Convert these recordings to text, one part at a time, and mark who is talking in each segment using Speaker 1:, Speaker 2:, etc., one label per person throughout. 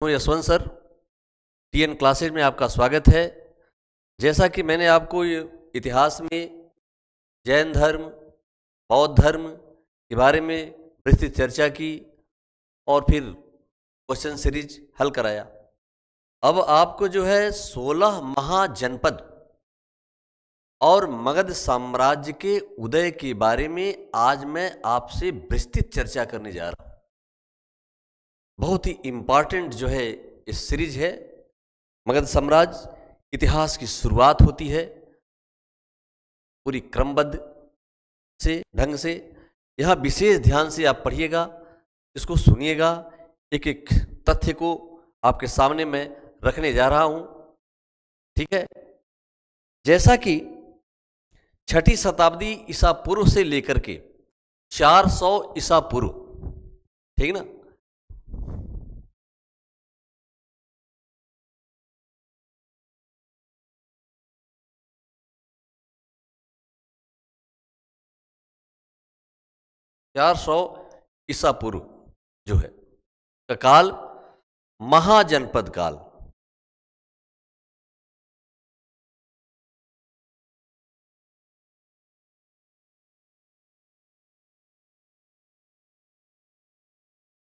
Speaker 1: तो Yashwant sir, TN classes में आपका स्वागत है। जैसा कि मैंने आपको इतिहास में जैन धर्म, बौद्ध धर्म के बारे में विस्तृत चर्चा की और फिर क्वेश्चन सीरीज हल कराया। अब आपको जो है 16 महाजनपद और मगध साम्राज्य के उदय के बारे में आज मैं आपसे विस्तृत चर्चा करने जा रहा हूं। बहुत ही इंपॉर्टेंट जो है इस सीरीज है। मगध साम्राज्य इतिहास की शुरुआत होती है पूरी क्रमबद्ध से ढंग से। यहाँ विशेष ध्यान से आप पढ़िएगा, इसको सुनिएगा। एक एक तथ्य को आपके सामने मैं रखने जा रहा हूं, ठीक है। जैसा कि 6ठी शताब्दी ईसा पूर्व से लेकर के 400 ईसा पूर्व, ठीक ना, चार सौ ईसा पूर्व जो है का काल महाजनपद काल।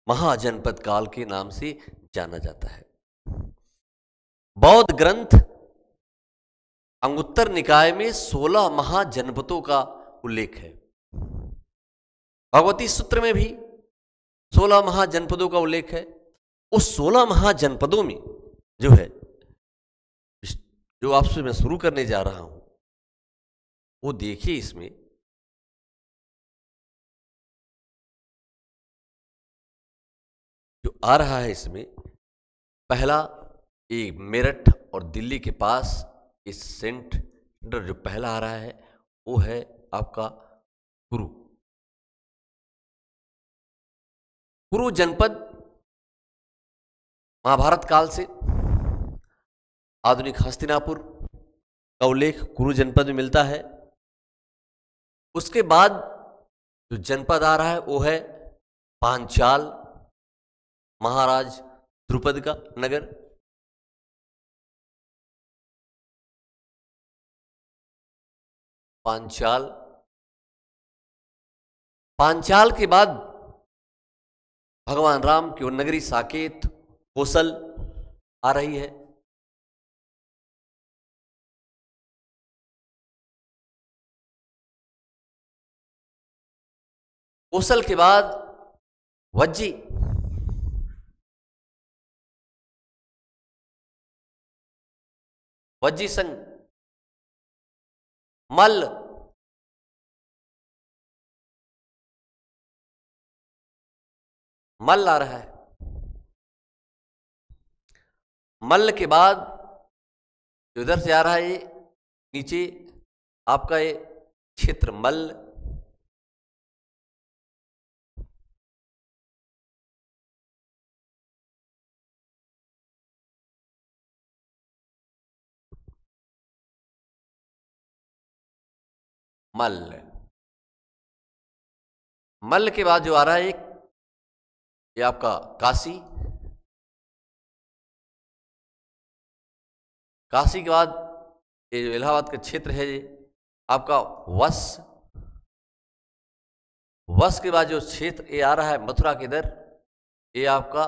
Speaker 1: महाजनपद काल के नाम से जाना जाता है। बौद्ध ग्रंथ अंगुत्तर निकाय में 16 महाजनपदों का उल्लेख है। भगवती सूत्र में भी 16 महाजनपदों का उल्लेख है। उस 16 महाजनपदों में जो है, जो आपसे मैं शुरू करने जा रहा हूं, वो देखिए। इसमें जो आ रहा है, इसमें पहला एक मेरठ और दिल्ली के पास इस सेंटर जो पहला आ रहा है वो है आपका कुरु जनपद। महाभारत काल से आधुनिक हस्तिनापुर का उल्लेख कुरु जनपद में मिलता है। उसके बाद जो जनपद आ रहा है वो है पांचाल, महाराज द्रुपद का नगर। पांचाल के बाद भगवान राम की नगरी साकेत, कोसल आ रही है। कोसल के बाद वज्जी, वज्जी संघ, मल्ल, मल्ल आ रहा है। मल्ल के बाद इधर से आ रहा है नीचे आपका ये क्षेत्र मल्ल। मल्ल, मल्ल के बाद जो आ रहा है ये आपका काशी। काशी के बाद ये जो इलाहाबाद का क्षेत्र है ये आपका वश। वश के बाद जो क्षेत्र ये आ रहा है मथुरा के इधर, ये आपका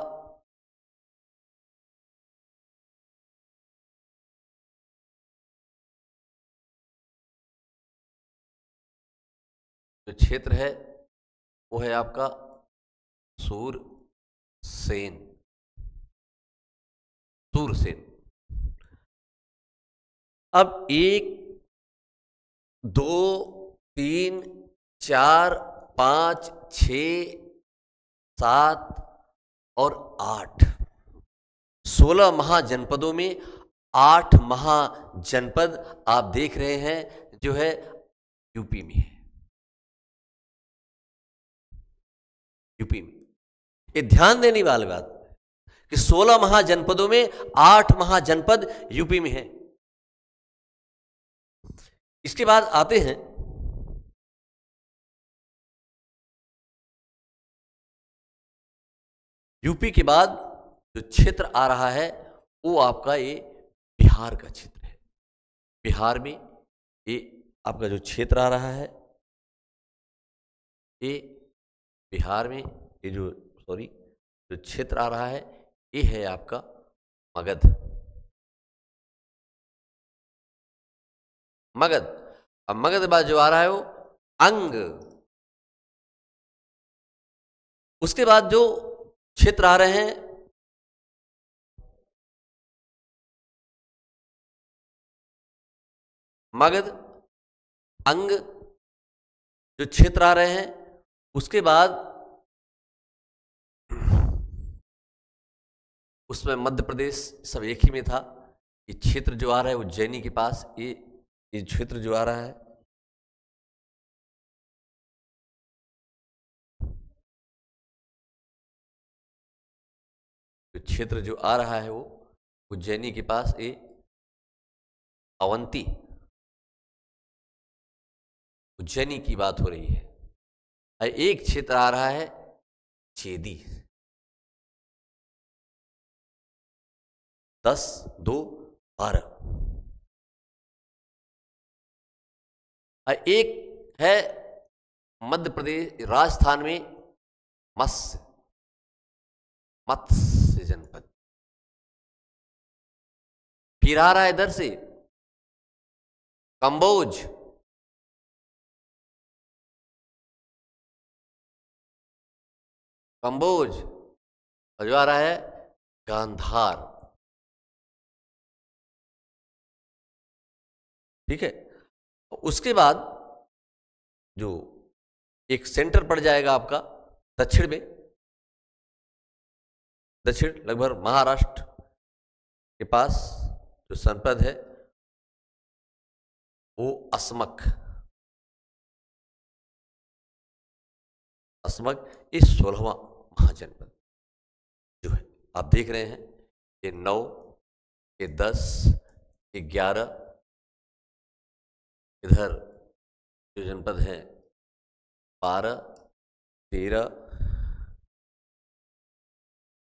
Speaker 1: जो क्षेत्र है वो है आपका सूरसेन। सूरसेन। अब 1, 2, 3, 4, 5, 6, 7 और 8, 16 महाजनपदों में 8 महाजनपद आप देख रहे हैं जो है यूपी में है। यूपी में ये ध्यान देने वाली बात कि 16 महाजनपदों में 8 महाजनपद यूपी में है। इसके बाद आते हैं यूपी के बाद जो क्षेत्र आ रहा है वो आपका ये बिहार का क्षेत्र है। बिहार में ये आपका जो क्षेत्र आ रहा है, ये बिहार में ये जो जो क्षेत्र आ रहा है ये है आपका मगध। मगध। अब मगध के बाद जो आ रहा है वो अंग। उसके बाद जो क्षेत्र आ रहे हैं मगध, अंग जो क्षेत्र आ रहे हैं, उसके बाद उसमें मध्य प्रदेश सब एक ही में था। ये क्षेत्र जो आ रहा है उज्जैनी के पास, ये क्षेत्र जो आ रहा है जो क्षेत्र जो आ रहा है वो उज्जैनी के पास, ये अवंती उज्जैनी की बात हो रही है। एक क्षेत्र आ रहा है चेदी, 10, 2, 12। एक है मध्य प्रदेश राजस्थान में मत्स्य जनपद। फिर आ रहा है इधर से कंबोज, और जो आ रहा है गांधार। ठीक है। उसके बाद जो एक सेंटर पड़ जाएगा आपका दक्षिण में, दक्षिण लगभग महाराष्ट्र के पास जो जनपद है वो असमक। ये 16वां महाजनपद जो है आप देख रहे हैं। ये 9, ये 10, ये 11, इधर जो जनपद है 12, 13,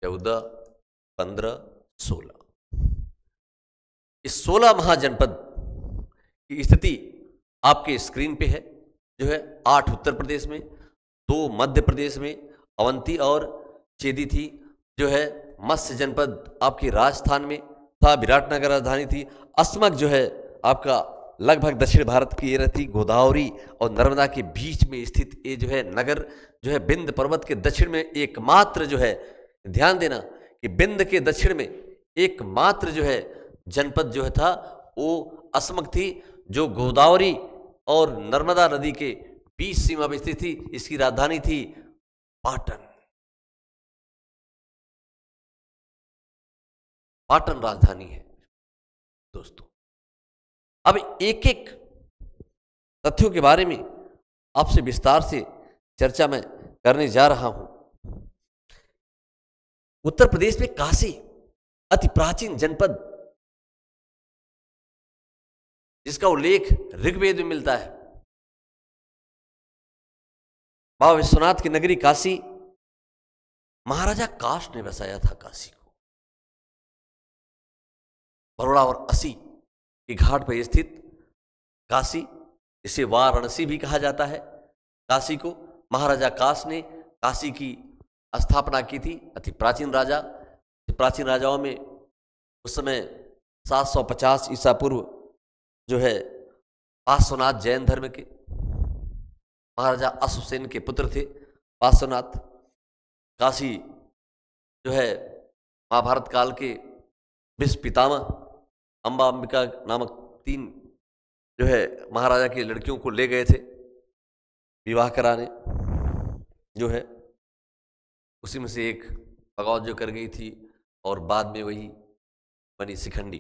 Speaker 1: 14, 15, 16। इस 16 महाजनपद की स्थिति आपके स्क्रीन पे है। जो है 8 उत्तर प्रदेश में, 2 मध्य प्रदेश में, अवंती और चेदी थी। जो है मत्स्य जनपद आपकी राजस्थान में था, विराटनगर राजधानी थी। असमक जो है आपका लगभग दक्षिण भारत की ये रहती, गोदावरी और नर्मदा के बीच में स्थित ये जो है नगर जो है विंध्य पर्वत के दक्षिण में एकमात्र जो है, ध्यान देना कि विंध्य के दक्षिण में एकमात्र जो है जनपद जो है था वो असमक थी, जो गोदावरी और नर्मदा नदी के बीच सीमा में स्थित थी। इसकी राजधानी थी पाटन। पाटन राजधानी है दोस्तों। अब एक एक तथ्यों के बारे में आपसे विस्तार से चर्चा मैं करने जा रहा हूं। उत्तर प्रदेश में काशी अति प्राचीन जनपद, जिसका उल्लेख ऋग्वेद में मिलता है। बाबा विश्वनाथ की नगरी काशी, महाराजा काश ने बसाया था काशी को। बरोड़ा और अस्सी की घाट पर स्थित काशी, इसे वाराणसी भी कहा जाता है। काशी को महाराजा काश ने काशी की स्थापना की थी। अति प्राचीन राजा, प्राचीन राजाओं में उस समय 750 ईसा पूर्व जो है पार्श्वनाथ जैन धर्म के महाराजा अश्वसेन के पुत्र थे पार्श्वनाथ। काशी जो है महाभारत काल के विश्व पितामह अंबा अंबिका नामक 3 जो है महाराजा की लड़कियों को ले गए थे विवाह कराने। जो है उसी में से एक बगावत जो कर गई थी और बाद में वही बनी शिखंडी।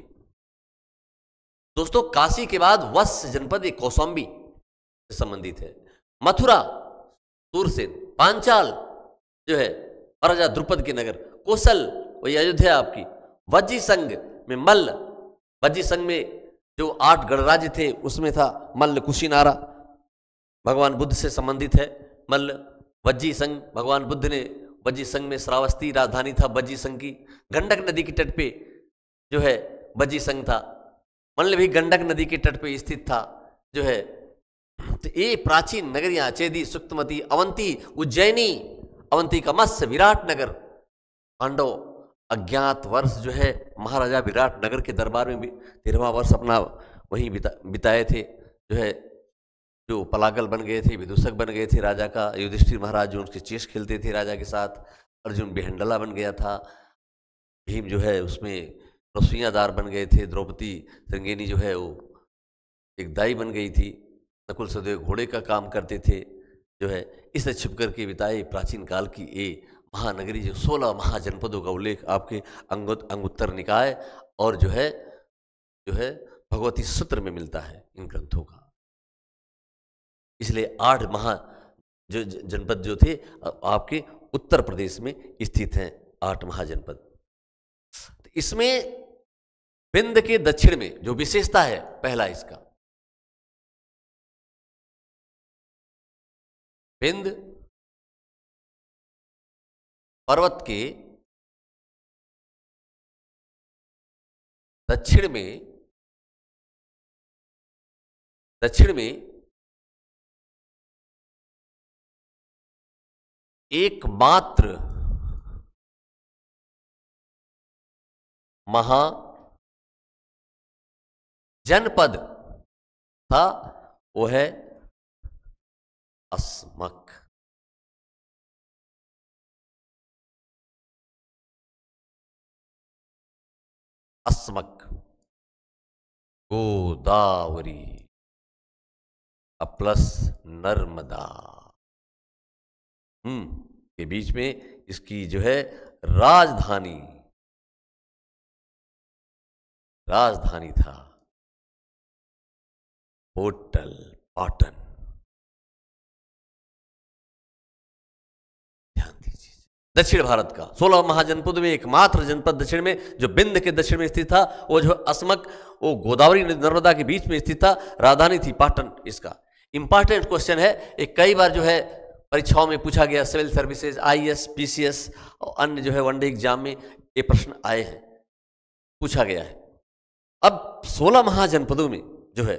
Speaker 1: दोस्तों काशी के बाद वत्स जनपद एक कौशाम्बी से संबंधित है। मथुरा, सूरसेन, पांचाल जो है महाराजा द्रुपद के नगर, कौशल वही अयोध्या आपकी, वज्जी संघ में मल्ल, वज्जी संघ में जो 8 गणराज्य थे उसमें था मल्ल कुशीनारा, भगवान बुद्ध से संबंधित है। मल्ल वज्जी संघ भगवान बुद्ध ने बज्जी संघ में श्रावस्ती राजधानी था बज्जी संघ की। गंडक नदी के तट पे जो है बज्जी संघ था। मल्ल भी गंडक नदी के तट पे स्थित था जो है। तो ये प्राचीन नगरियां चेदी, सुक्तमती, अवंती, उज्जैनी, अवंती का मत्स्य, विराट नगर। पांडव अज्ञात वर्ष जो है महाराजा विराट नगर के दरबार में भी 13वां वर्ष अपना वहीं बिताए थे जो है। जो पलागल बन गए थे, विदूषक बन गए थे राजा का। युधिष्ठिर महाराज जो उनके चेस खेलते थे राजा के साथ। अर्जुन बिहंडला बन गया था। भीम जो है उसमें रसोइयादार बन गए थे। द्रौपदी संगेनी जो है वो एक दाई बन गई थी। नकुल सहदेव घोड़े का काम करते थे जो है। इसे छिप करके बिताए प्राचीन काल की ये महानगरी जो 16 महाजनपदों का उल्लेख आपके अंगुत्तर निकाय और जो है भगवती सूत्र में मिलता है इन ग्रंथों का। इसलिए 8 महा जो जनपद जो थे आपके उत्तर प्रदेश में स्थित हैं। 8 महाजनपद। तो इसमें विंध्य के दक्षिण में जो विशेषता है, पहला इसका विंध्य पर्वत के दक्षिण में एकमात्र महाजनपद था, वो है अस्मक। अस्मक गोदावरी प्लस नर्मदा के बीच में इसकी जो है राजधानी था होटल पाटन। ध्यान दीजिए, दक्षिण भारत का 16 महाजनपद में एकमात्र जनपद दक्षिण में जो विंध्य के दक्षिण में स्थित था वो जो अस्मक, वो गोदावरी नर्मदा के बीच में स्थित था। राजधानी थी पाटन। इसका इंपॉर्टेंट क्वेश्चन है, एक कई बार जो है परीक्षाओं में पूछा गया, सिविल सर्विसेज, आईएएस, पीसीएस और अन्य जो है वनडे एग्जाम में ये प्रश्न आए हैं, पूछा गया है। अब 16 महाजनपदों में जो है,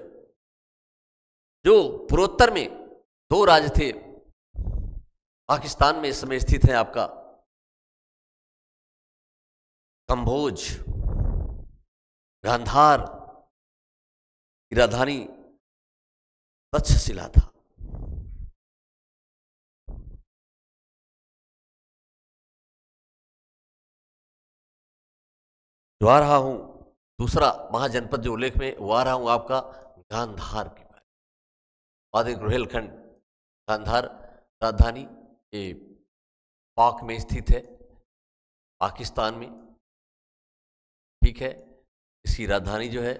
Speaker 1: जो पूर्वोत्तर में 2 राज्य थे, पाकिस्तान में इस समय स्थित है आपका कंबोज, गांधार की राजधानी तक्षशिला था। जो आ रहा हूं दूसरा महाजनपद जो उल्लेख में वो आ रहा हूं आपका गांधार के बारे में। वादिक रोहेलखंड गांधार राजधानी ये पाक में स्थित है, पाकिस्तान में। ठीक है, इसकी राजधानी जो है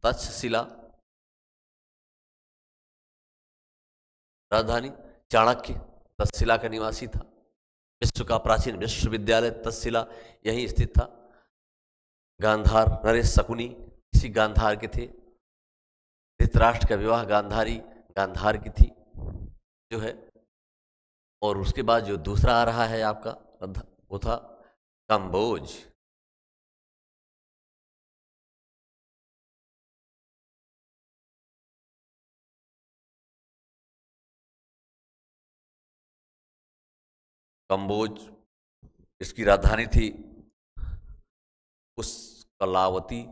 Speaker 1: तक्षशिला। राजधानी चाणक्य तक्षशिला का निवासी था। विश्व का प्राचीन विश्वविद्यालय तक्षशिला यहीं स्थित था। गांधार, नरेश शकुनी इसी गांधार के थे। धृतराष्ट्र का विवाह गांधार की थी जो है। और उसके बाद जो दूसरा आ रहा है आपका वो था कंबोज। कंबोज इसकी राजधानी थी पुष्कलावती,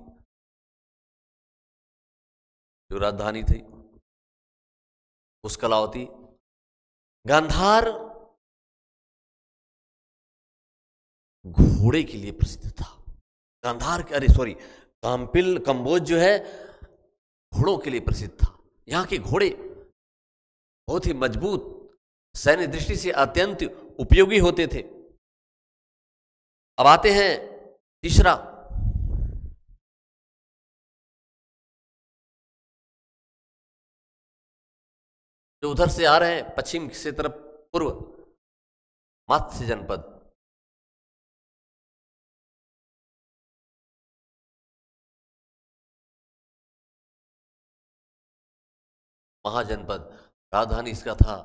Speaker 1: जो राजधानी थी पुष्कलावती। गांधार घोड़े के लिए प्रसिद्ध था। गांधार के कंबोज जो है घोड़ों के लिए प्रसिद्ध था। यहाँ के घोड़े बहुत ही मजबूत, सैन्य दृष्टि से अत्यंत उपयोगी होते थे। अब आते हैं तीसरा, जो उधर से आ रहे हैं पश्चिम से तरफ पूर्व, मत्स्य जनपद। महाजनपद, राजधानी इसका था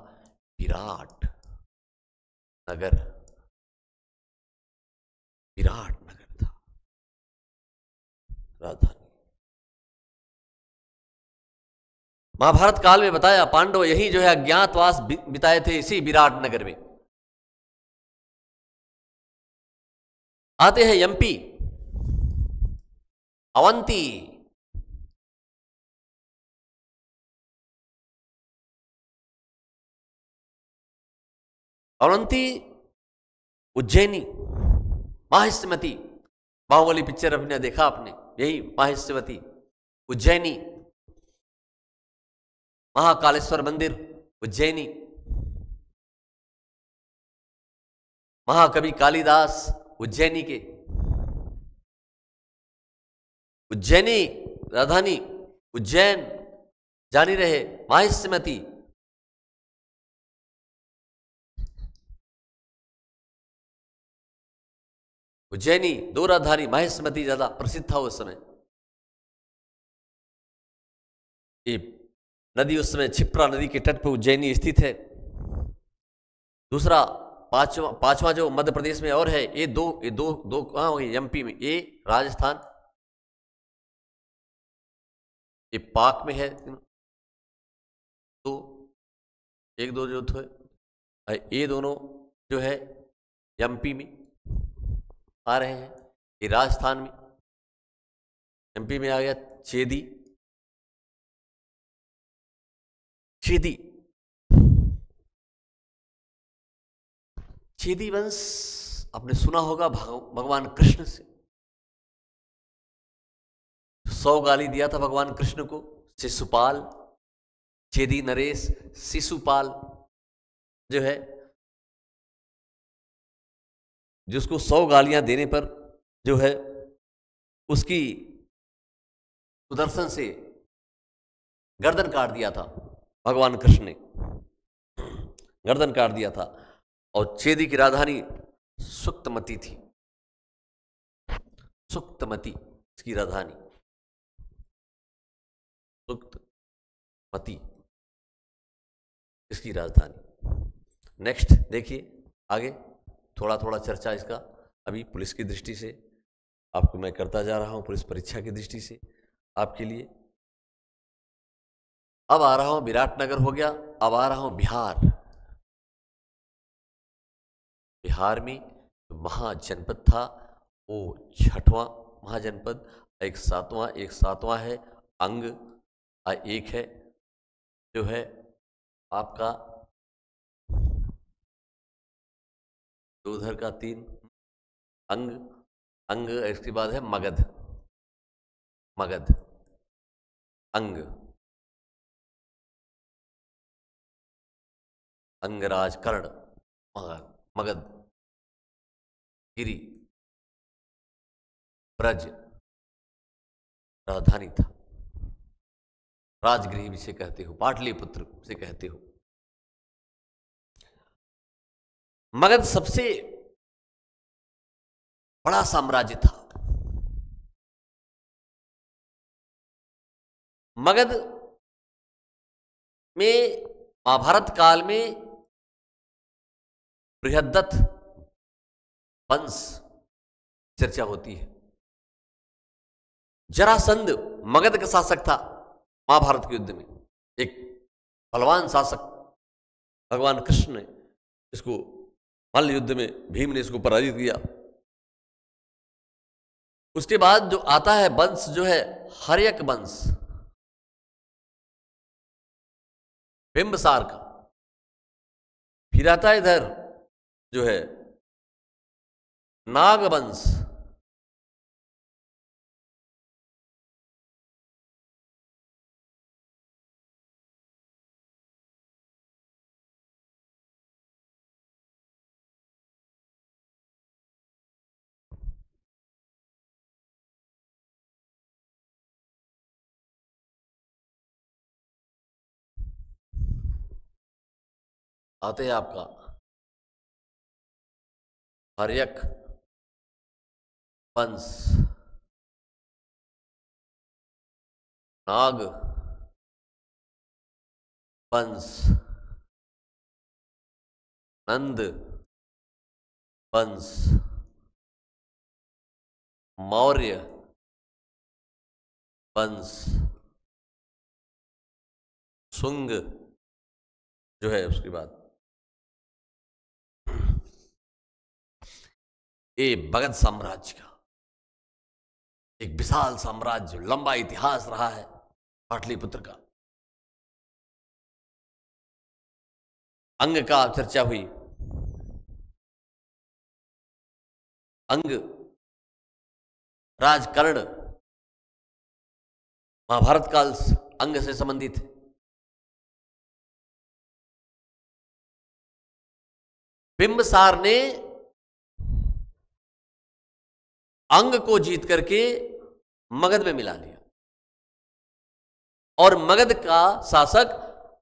Speaker 1: विराट। नगर विराट नगर था, राजधानी। महाभारत काल में बताया पांडव यही जो है अज्ञातवास बिताए थे इसी विराट नगर में। आते हैं एमपी, अवंती। अवंती, उज्जैनी, माहिष्यमती। बाहुबली पिक्चर अपने देखा आपने, यही माहिष्यवती, उज्जैनी। महाकालेश्वर मंदिर, उज्जैनी। महाकवि कालिदास, उज्जैनी के। उज्जैनी राजधानी, उज्जैन जानी रहे, माहिष्यमती। उज्जैनी दो राजधानी, माहिष्यमती ज्यादा प्रसिद्ध था उस समय। ये नदी उस समय क्षिप्रा नदी के तट पर उज्जैनी स्थित है। दूसरा पांचवा जो मध्य प्रदेश में और है, ये दो कहां हो गई, एमपी में। ये राजस्थान, ये पाक में है। तो एक दो जो थे, ये दोनों जो है एमपी में आ रहे हैं। ये राजस्थान में, एमपी में आ गया चेदी। चेदी, चेदी वंश आपने सुना होगा भगवान कृष्ण से। 100 गाली दिया था भगवान कृष्ण को, शिशुपाल। चेदी नरेश, शिशुपाल जो है, जिसको 100 गालियां देने पर जो है उसकी सुदर्शन से गर्दन काट दिया था भगवान कृष्ण ने, गर्दन काट दिया था। और चेदी की राजधानी सुक्तमती थी, सुक्तमती इसकी राजधानी, सुक्तमती इसकी राजधानी। नेक्स्ट देखिए आगे, थोड़ा थोड़ा चर्चा इसका अभी पुलिस की दृष्टि से आपको मैं करता जा रहा हूं, पुलिस परीक्षा की दृष्टि से आपके लिए। अब आ रहा हूं, विराटनगर हो गया, अब आ रहा हूं बिहार। बिहार में जो महाजनपद था वो 6वां महाजनपद, एक सातवां है अंग, एक है जो है आपका उधर का 3 अंग, इसके बाद है मगध, मगध अंग, अंगराज कर्ण, मगध, गिरी, ब्रज राजधानी था। राजगृह भी से कहते हो, पाटलिपुत्र से कहते हो। मगध सबसे बड़ा साम्राज्य था। मगध में महाभारत काल में बृहद्रथ वंश चर्चा होती है। जरासंध मगध का शासक था महाभारत के युद्ध में, एक बलवान शासक। भगवान कृष्ण ने इसको मल्ल युद्ध में भीम ने इसको पराजित किया। उसके बाद जो आता है वंश जो है हर्यक वंश, बिंबसार का। फिर आता है इधर जो है नाग वंश, आते हैं आपका हर्यक वंश, नाग वंश, नंद वंश, मौर्य वंश, शुंग जो है उसके बाद ये मगध साम्राज्य का एक विशाल साम्राज्य, लंबा इतिहास रहा है पाटलिपुत्र का। अंग का चर्चा हुई, अंग राजकर्ण महाभारत काल अंग से संबंधित है। बिंबसार ने अंग को जीत करके मगध में मिला लिया और मगध का शासक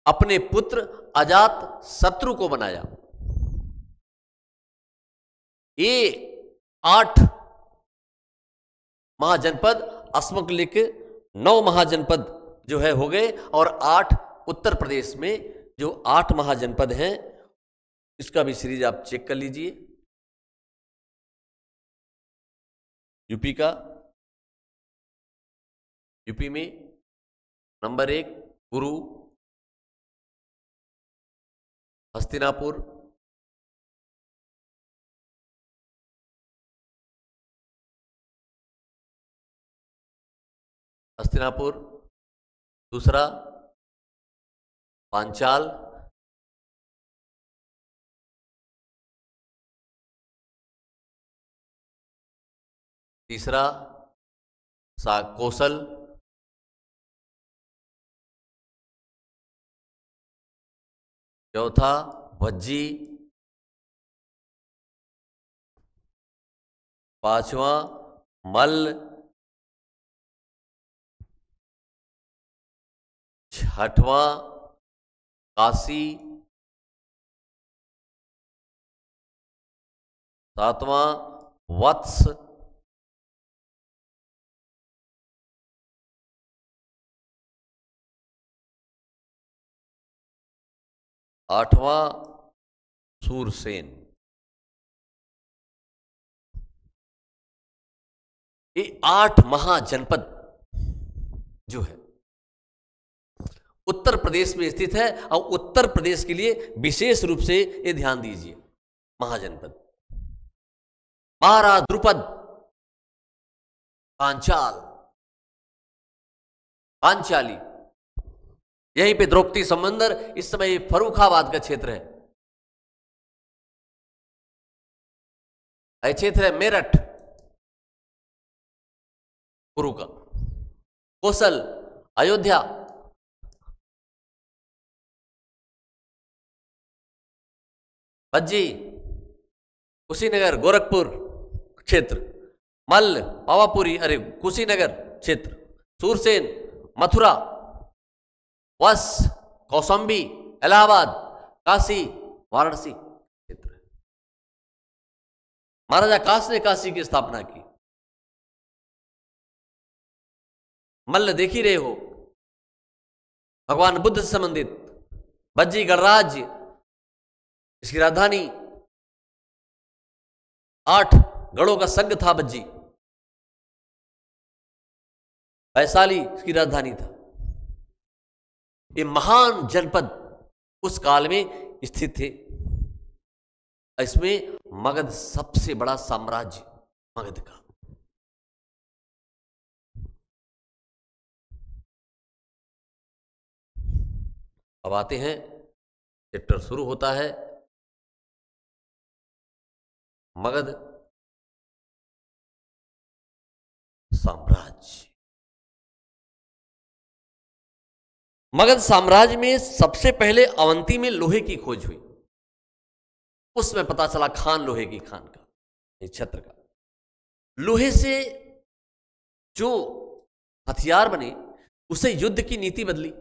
Speaker 1: अपने पुत्र अजात शत्रु को बनाया। ये 8 महाजनपद अस्मक लिख 9 महाजनपद जो है हो गए और 8 उत्तर प्रदेश में जो 8 महाजनपद हैं इसका भी सीरीज आप चेक कर लीजिए। यूपी का, यूपी में नंबर 1 कुरु, हस्तिनापुर, हस्तिनापुर, दूसरा पांचाल, तीसरा कौशल, चौथा भज्जी, पांचवा मल्ल, छठवां काशी, सातवां वत्स, आठवां सूरसेन। ये 8 महाजनपद जो है उत्तर प्रदेश में स्थित है और उत्तर प्रदेश के लिए विशेष रूप से ये ध्यान दीजिए। महाजनपद महाराज द्रुपद, पांचाल, पांचाली, यहीं पे द्रौपदी समंदर, इस समय फर्रुखाबाद का क्षेत्र है। यह क्षेत्र है मेरठ कुरु का। कौशल अयोध्या, भज्जी कुशीनगर गोरखपुर क्षेत्र, मल्ल पावापुरी अरे कुशीनगर क्षेत्र, सूरसेन मथुरा, वस कौसंबी इलाहाबाद, काशी वाराणसी क्षेत्र। महाराजा काश ने काशी की स्थापना की। मल्ल देख ही रहे हो, भगवान बुद्ध से संबंधित। भज्जी गणराज्य, इसकी राजधानी 8 गढ़ों का संघ था भज्जी। वैशाली इसकी राजधानी था। ये महान जनपद उस काल में स्थित थे। इसमें मगध सबसे बड़ा साम्राज्य मगध का। अब आते हैं, चैप्टर शुरू होता है मगध साम्राज्य। मगध साम्राज्य में सबसे पहले अवंती में लोहे की खोज हुई। उसमें पता चला खान लोहे की खान का, छत्र का। लोहे से जो हथियार बने उसे युद्ध की नीति बदली।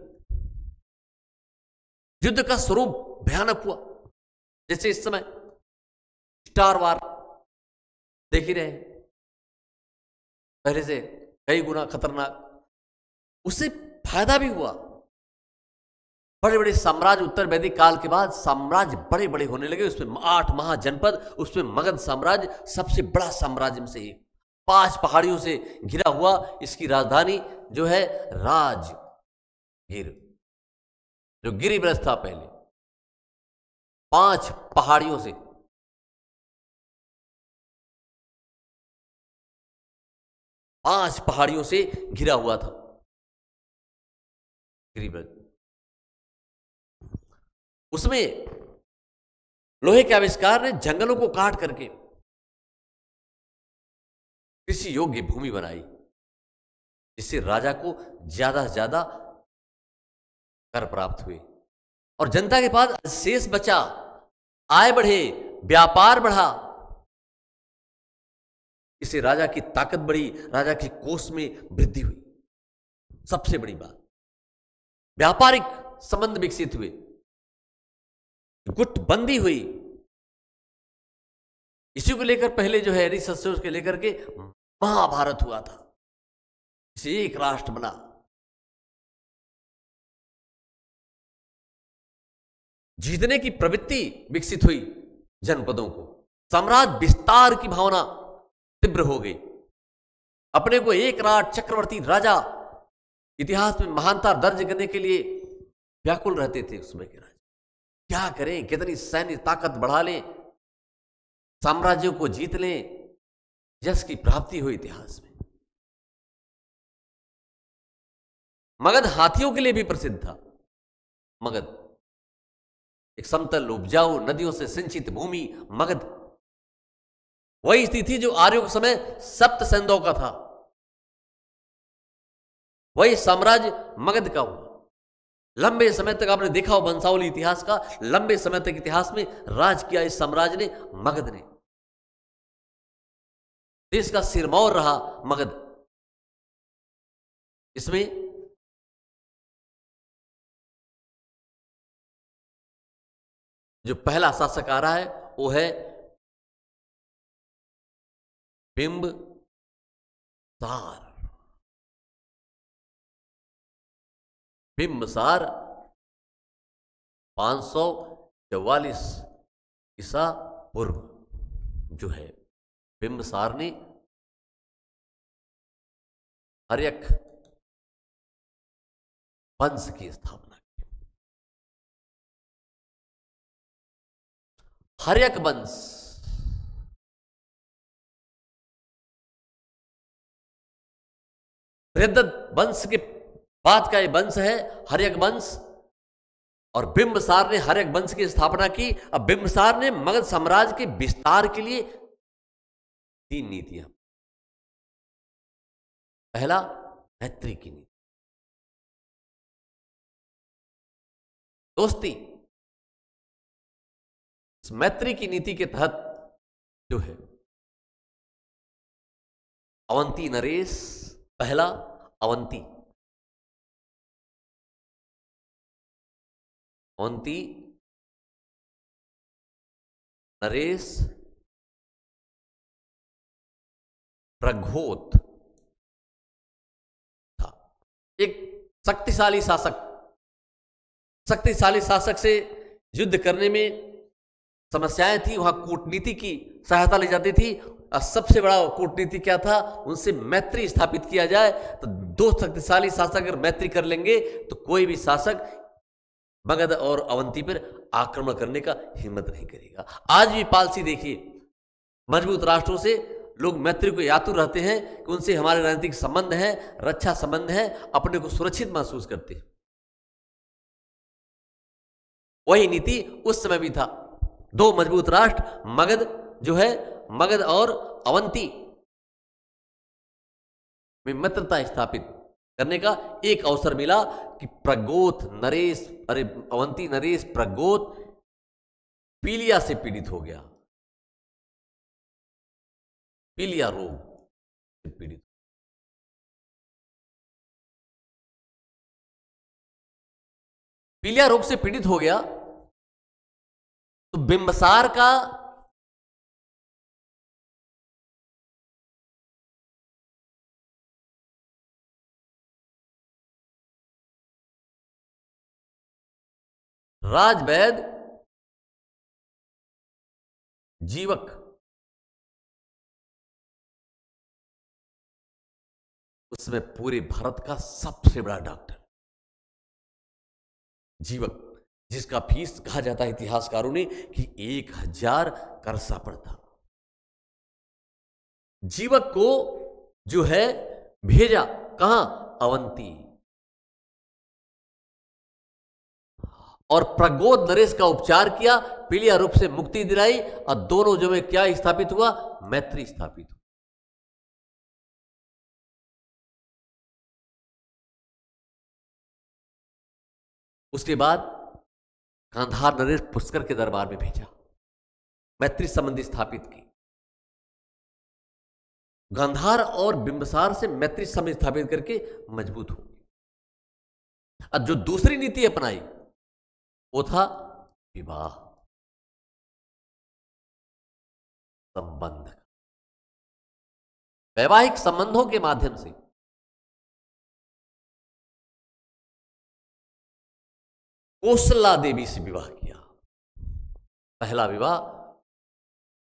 Speaker 1: युद्ध का स्वरूप भयानक हुआ। जैसे इस समय स्टार वार देख ही रहे हैं, पहले से कई गुना खतरनाक। उससे फायदा भी हुआ। बड़े बड़े साम्राज्य उत्तर वैदिक काल के बाद साम्राज्य बड़े बड़े होने लगे। उसमें 8 महाजनपद, उसमें मगध साम्राज्य सबसे बड़ा साम्राज्य में से एक, 5 पहाड़ियों से घिरा हुआ। इसकी राजधानी जो है राजगीर, जो गिरिव्रत था पहले, 5 पहाड़ियों से, पांच पहाड़ियों से घिरा हुआ था गिरिव्रत। उसमें लोहे के आविष्कार ने जंगलों को काट करके कृषि योग्य भूमि बनाई, जिससे राजा को ज्यादा से ज्यादा कर प्राप्त हुए और जनता के पास शेष बचा, आय बढ़े, व्यापार बढ़ा। इससे राजा की ताकत बढ़ी, राजा की कोष में वृद्धि हुई। सबसे बड़ी बात, व्यापारिक संबंध विकसित हुए, गुटबंदी हुई। इसी को लेकर पहले जो है रिसर्च के लेकर के महाभारत हुआ था, इसे एक राष्ट्र बना। जीतने की प्रवृत्ति विकसित हुई जनपदों को, साम्राज्य विस्तार की भावना तीव्र हो गई। अपने को एक राज चक्रवर्ती राजा इतिहास में महानता दर्ज करने के लिए व्याकुल रहते थे उस समय के राजा। क्या करें, कितनी सैन्य ताकत बढ़ा लें, साम्राज्यों को जीत लें, यश की प्राप्ति हुई इतिहास में। मगध हाथियों के लिए भी प्रसिद्ध था। मगध एक समतल उपजाऊ नदियों से सिंचित भूमि मगध, वही स्थिति जो आर्यों के समय सप्त सैंधव का था, वही साम्राज्य मगध का हुआ। लंबे समय तक आपने देखा हो वंशावली इतिहास का, लंबे समय तक इतिहास में राज किया इस साम्राज्य ने, मगध ने। देश का सिरमौर रहा मगध। इसमें जो पहला शासक आ रहा है वो है बिंबसार। बिंबसार 544 ईसा पूर्व जो है, बिंबसार ने हर्यक वंश की स्थापना की। हर्यक वंश बृहद्रथ वंश के बाद का ये वंश है हर्यक वंश। और बिंबसार ने हर्यक वंश की स्थापना की। अब बिंबसार ने मगध साम्राज्य के विस्तार के लिए 3 नीतियां। पहला, मैत्री की नीति, दोस्ती। इस मैत्री की नीति के तहत जो है अवंती नरेश, पहला अवंती, अवंती नरेश प्रघोत था, एक शक्तिशाली शासक। शक्तिशाली शासक से युद्ध करने में समस्याएं थी, वहां कूटनीति की सहायता ली जाती थी। और सबसे बड़ा कूटनीति क्या था, उनसे मैत्री स्थापित किया जाए। तो 2 शक्तिशाली शासक अगर मैत्री कर लेंगे तो कोई भी शासक मगध और अवंती पर आक्रमण करने का हिम्मत नहीं करेगा। आज भी पालसी देखिए, मजबूत राष्ट्रों से लोग मैत्री को यातुर रहते हैं कि उनसे हमारे राजनीतिक संबंध हैं, रक्षा संबंध है, अपने को सुरक्षित महसूस करते हैं। वही नीति उस समय भी था। 2 मजबूत राष्ट्र मगध जो है, मगध और अवंती में मित्रता स्थापित करने का एक अवसर मिला कि प्रगोत नरेश, अरे अवंती नरेश प्रगोत पीलिया से पीड़ित हो गया, पीलिया रोग से पीड़ित। पीलिया रोग से पीड़ित हो गया तो बिंबसार का राजवैद जीवक उसमें पूरे भारत का सबसे बड़ा डॉक्टर जीवक, जिसका फीस कहा जाता है इतिहासकारों ने कि 1000 करसा पड़ता। जीवक को जो है भेजा कहां? अवंती। और प्रगोद नरेश का उपचार किया, पीलिया रूप से मुक्ति दिलाई, और दोनों जो में क्या स्थापित हुआ? मैत्री स्थापित हुआ। उसके बाद गांधार नरेश पुष्कर के दरबार में भेजा, मैत्री संबंधी स्थापित की। गांधार और बिंबसार से मैत्री संबंध स्थापित करके मजबूत हो गई। अब जो दूसरी नीति अपनाई वो था विवाह संबंध, वैवाहिक संबंधों के माध्यम से कोसला देवी से विवाह किया। पहला विवाह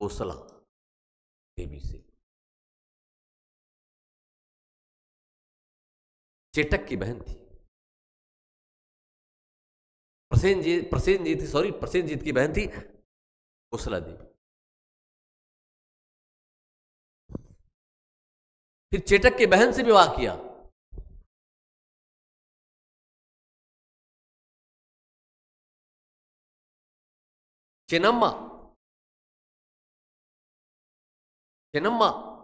Speaker 1: कोसला देवी से। चेटक की बहन थी, प्रसेनजीत की बहन थी कोसला देवी। फिर चेटक की बहन से विवाह किया, चेन्नम्मा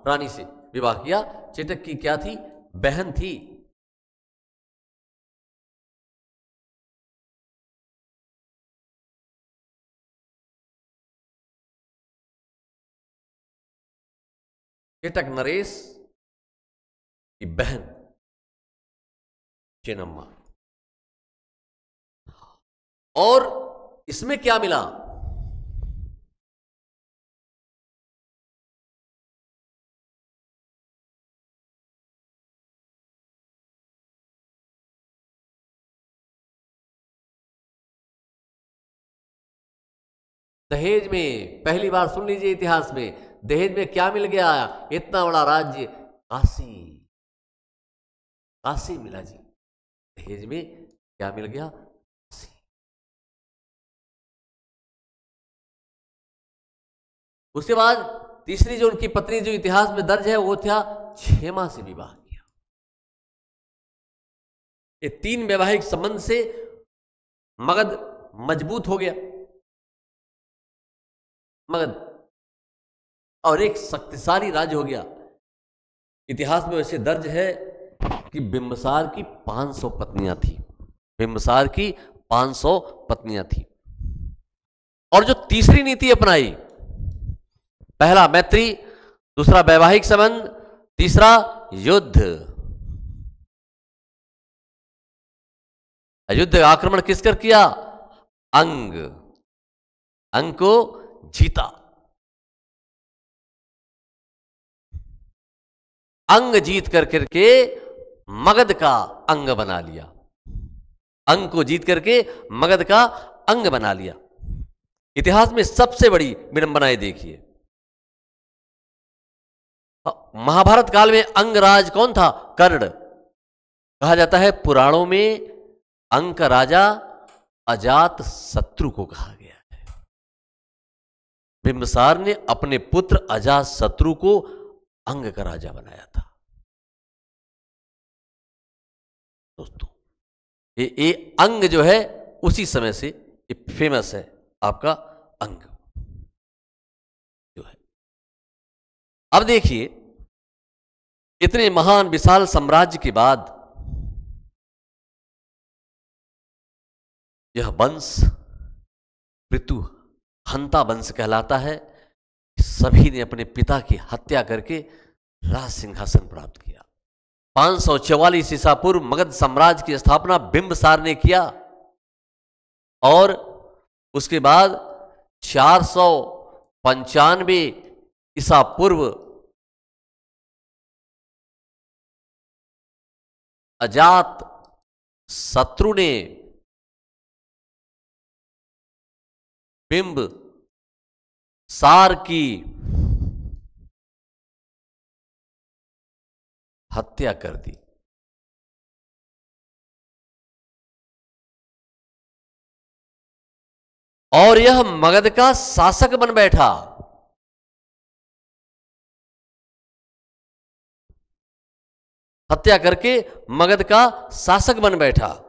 Speaker 1: रानी से विवाह किया। चेटक की क्या थी? बहन थी। चेटक नरेश की बहन चेन्नम्मा। और इसमें क्या मिला? दहेज में पहली बार सुन लीजिए इतिहास में, दहेज में क्या मिल गया? इतना बड़ा राज्य काशी, काशी मिला जी। दहेज में क्या मिल गया? काशी। उसके बाद तीसरी जो उनकी पत्नी जो इतिहास में दर्ज है वो था क्षेमा से विवाह किया। ये 3 वैवाहिक संबंध से मगध मजबूत हो गया, मगध, और एक शक्तिशाली राज्य हो गया। इतिहास में वैसे दर्ज है कि बिंबसार की 500 पत्नियां थी, बिंबसार की 500 पत्नियां थी। और जो तीसरी नीति अपनाई, पहला मैत्री, दूसरा वैवाहिक संबंध, तीसरा युद्ध। युद्ध आक्रमण किस कर किया? अंग, अंग को जीता। अंग जीत कर करके मगध का अंग बना लिया, अंग को जीत करके मगध का अंग बना लिया। इतिहास में सबसे बड़ी विडंबनाएं देखिए, महाभारत काल में अंगराज कौन था? कर्ण। कहा जाता है पुराणों में अंग का राजा अजात शत्रु को कहा गया है। बिंबसार ने अपने पुत्र अजात शत्रु को अंग का राजा बनाया था। दोस्तों ये अंग जो है उसी समय से ये फेमस है, आपका अंग जो है। अब देखिए इतने महान विशाल साम्राज्य के बाद यह वंश पृथु हंता वंश कहलाता है। सभी ने अपने पिता की हत्या करके राज सिंहासन प्राप्त किया। 544 ईसा पूर्व मगध साम्राज्य की स्थापना बिंबसार ने किया, और उसके बाद 495 ईसा पूर्व अजात शत्रु ने बिंब सार की हत्या कर दी। और यह मगध का शासक बन बैठा। हत्या करके मगध का शासक बन बैठा।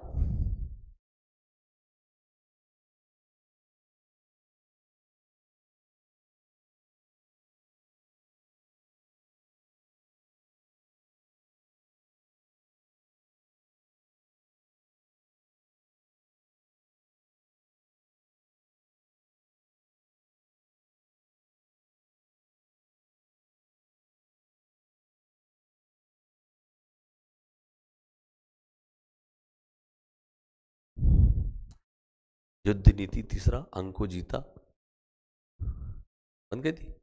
Speaker 1: युद्ध नीति तीसरा, अंक को जीता। बंद कर दी।